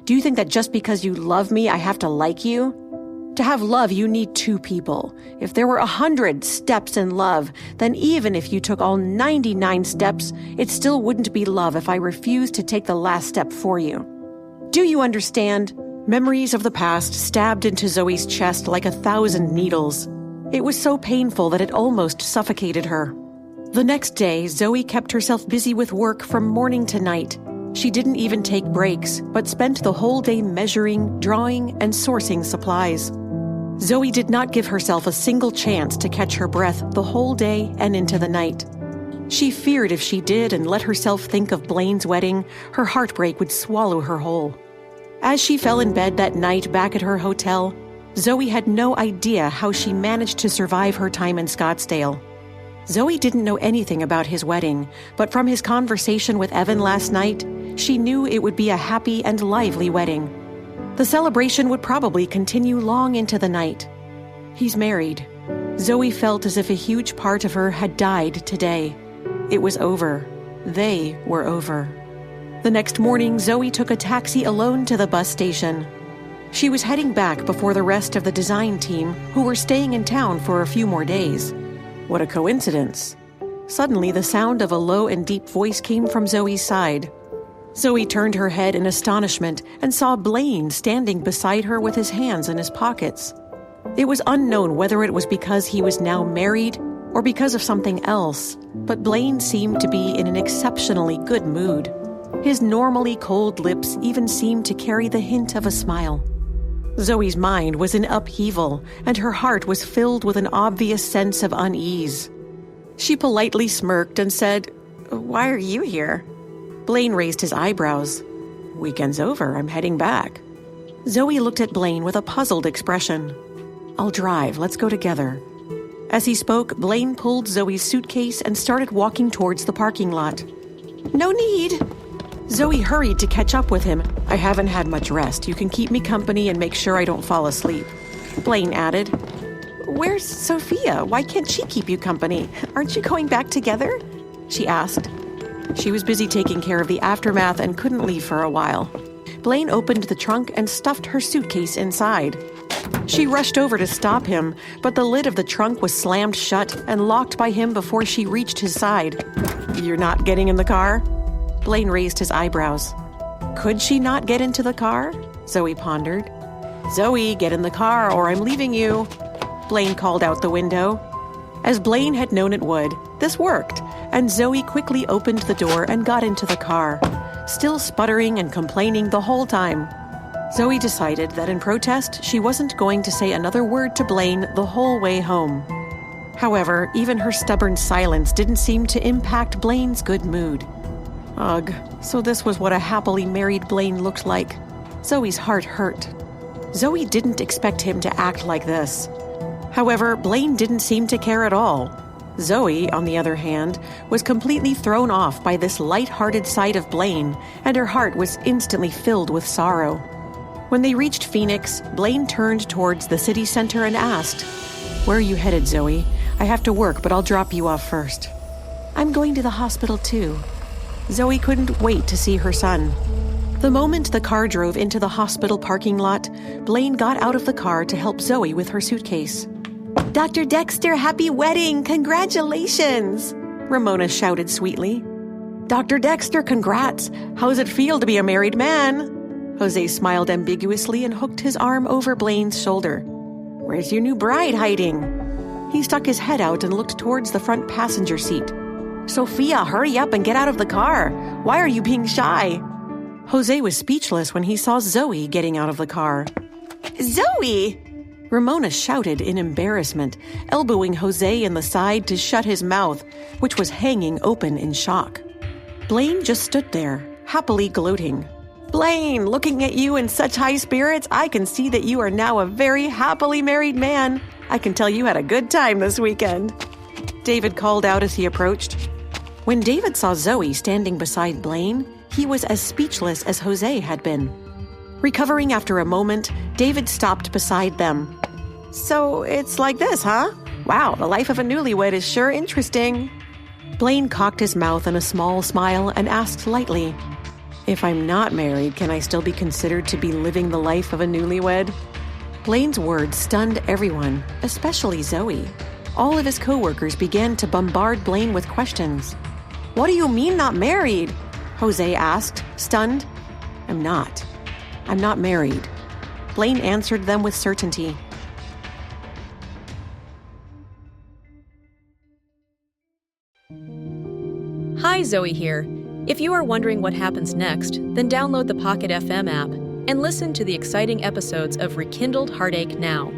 Do you think that just because you love me, I have to like you? To have love, you need two people. If there were 100 steps in love, then even if you took all 99 steps, it still wouldn't be love if I refused to take the last step for you. Do you understand? Memories of the past stabbed into Zoey's chest like 1,000 needles. It was so painful that it almost suffocated her. The next day, Zoey kept herself busy with work from morning to night. She didn't even take breaks, but spent the whole day measuring, drawing, and sourcing supplies. Zoey did not give herself a single chance to catch her breath the whole day and into the night. She feared if she did and let herself think of Blaine's wedding, her heartbreak would swallow her whole. As she fell in bed that night back at her hotel, Zoey had no idea how she managed to survive her time in Scottsdale. Zoey didn't know anything about his wedding, but from his conversation with Evan last night, she knew it would be a happy and lively wedding. The celebration would probably continue long into the night. He's married. Zoey felt as if a huge part of her had died today. It was over. They were over. The next morning, Zoey took a taxi alone to the bus station. She was heading back before the rest of the design team, who were staying in town for a few more days. What a coincidence. Suddenly, the sound of a low and deep voice came from Zoey's side. Zoey turned her head in astonishment and saw Blaine standing beside her with his hands in his pockets. It was unknown whether it was because he was now married or because of something else, but Blaine seemed to be in an exceptionally good mood. His normally cold lips even seemed to carry the hint of a smile. Zoey's mind was in upheaval, and her heart was filled with an obvious sense of unease. She politely smirked and said, "Why are you here?" Blaine raised his eyebrows. "Weekend's over. I'm heading back." Zoey looked at Blaine with a puzzled expression. "I'll drive. Let's go together." As he spoke, Blaine pulled Zoey's suitcase and started walking towards the parking lot. "No need." Zoey hurried to catch up with him. "I haven't had much rest. You can keep me company and make sure I don't fall asleep." Blaine added, "Where's Sophia? Why can't she keep you company? Aren't you going back together?" she asked. She was busy taking care of the aftermath and couldn't leave for a while. Blaine opened the trunk and stuffed her suitcase inside. She rushed over to stop him, but the lid of the trunk was slammed shut and locked by him before she reached his side. "You're not getting in the car?" Blaine raised his eyebrows. Could she not get into the car? Zoey pondered. "Zoey, get in the car or I'm leaving you," Blaine called out the window. As Blaine had known it would, this worked, and Zoey quickly opened the door and got into the car, still sputtering and complaining the whole time. Zoey decided that in protest, she wasn't going to say another word to Blaine the whole way home. However, even her stubborn silence didn't seem to impact Blaine's good mood. Ugh, so this was what a happily married Blaine looked like. Zoey's heart hurt. Zoey didn't expect him to act like this. However, Blaine didn't seem to care at all. Zoey, on the other hand, was completely thrown off by this light-hearted sight of Blaine, and her heart was instantly filled with sorrow. When they reached Phoenix, Blaine turned towards the city center and asked, "Where are you headed, Zoey? I have to work, but I'll drop you off first." "I'm going to the hospital, too." Zoey couldn't wait to see her son. The moment the car drove into the hospital parking lot, Blaine got out of the car to help Zoey with her suitcase. "Dr. Dexter, happy wedding! Congratulations!" Ramona shouted sweetly. "Dr. Dexter, congrats! How's it feel to be a married man?" Jose smiled ambiguously and hooked his arm over Blaine's shoulder. "Where's your new bride hiding?" He stuck his head out and looked towards the front passenger seat. "Sophia, hurry up and get out of the car. Why are you being shy?" Jose was speechless when he saw Zoey getting out of the car. "Zoey!" Ramona shouted in embarrassment, elbowing Jose in the side to shut his mouth, which was hanging open in shock. Blaine just stood there, happily gloating. "Blaine, looking at you in such high spirits, I can see that you are now a very happily married man. I can tell you had a good time this weekend," David called out as he approached. When David saw Zoey standing beside Blaine, he was as speechless as Jose had been. Recovering after a moment, David stopped beside them. "So it's like this, huh? Wow, the life of a newlywed is sure interesting." Blaine cocked his mouth in a small smile and asked lightly, If I'm not married, can I still be considered to be living the life of a newlywed? Blaine's words stunned everyone, especially Zoey. All of his coworkers began to bombard Blaine with questions. What do you mean not married? Jose asked, stunned. I'm not married. Blaine answered them with certainty. Hi, Zoey here. If you are wondering what happens next, then download the Pocket FM app and listen to the exciting episodes of Rekindled Heartache now.